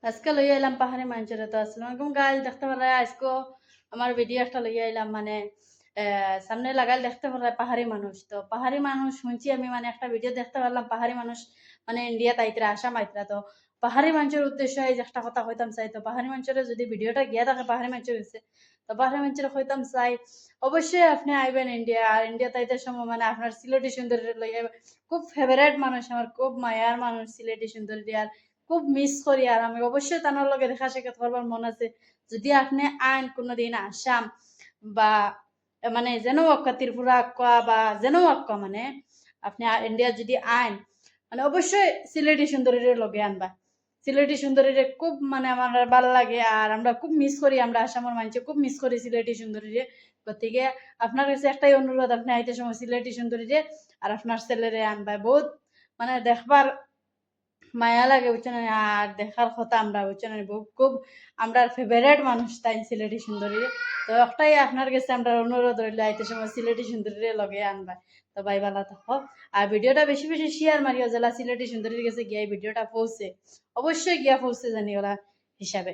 আজকে লইয়া এলাম পাহাড়ি মানুষের। তো আসসালামু আলাইকুম গাইস, দেখতে পারা আজকে আমার ভিডিও একটা লইয়া এলাম মানে সামনে লাগাল দেখতে পারা পাহাড়ি মানুষ। তো পাহাড়ি মানুষ শুনছি আমি, মানে একটা ভিডিও দেখতে পারলাম পাহাড়ি মানুষ মানে ইন্ডিয়াতে আইতরা, আসাম আইতরা। তো পাহাড়ি মানুষের উদ্দেশ্য এই যে একটা কথা কইতাম চাই। তো পাহাড়ি মানুষের যদি ভিডিওটা গিয়া থাকে পাহাড়ি মানুষের হয়েছে, তো পাহাড়ি মানুষের কইতাম চাই অবশ্যই আপনি আইবেন ইন্ডিয়া। আর ইন্ডিয়া তাইতে সময় মানে আপনার সিলেটি সুন্দরী লইয়া খুব ফেভারেট মানুষ, আমার খুব মায়ার মানুষ সিলেটি সুন্দরী। আর খুব মিস করি, আর আমি অবশ্যই তানোর লগে দেখা সাক্ষাৎ করবার মন আছে। যদি আপনি আইন কোনোদিন আসাম বা মানে যেন অক্কা ত্রিপুরা আক্কা বা যেন আক্কা, মানে আপনি ইন্ডিয়া যদি আইন মানে অবশ্যই সিলেটি সুন্দরীরে লগে আনবা। সিলেটি সুন্দরীরে খুব মানে আমার ভালো লাগে, আর আমরা খুব মিস করি, আমরা আসামের মানুষে খুব মিস করি সিলেটি সুন্দরীরে। গতিকে আপনার কাছে একটাই অনুরোধ, আপনি আইতে সময় সিলেটি সুন্দরীরে আর আপনার ছেলেরে আনবা। বহুত মানে দেখবার মায়া লাগে বুঝছেন, আর দেখার কথা আমরা বুঝছেন খুব আমরা ফেভারেট মানুষ তাই সিলেটি সুন্দরী। তো একটাই আপনার কাছে আমরা অনুরোধ রইল, আইতে সময় সিলেটি সুন্দরীরে লগে আনবা। তো ভাই ভালো থাকো, আর ভিডিওটা বেশি বেশি শেয়ার মারিও, জেলা সিলেটি সুন্দরীর কাছে গিয়ে ভিডিওটা পৌঁছে অবশ্যই গিয়া পৌঁছে জানি ওরা হিসাবে।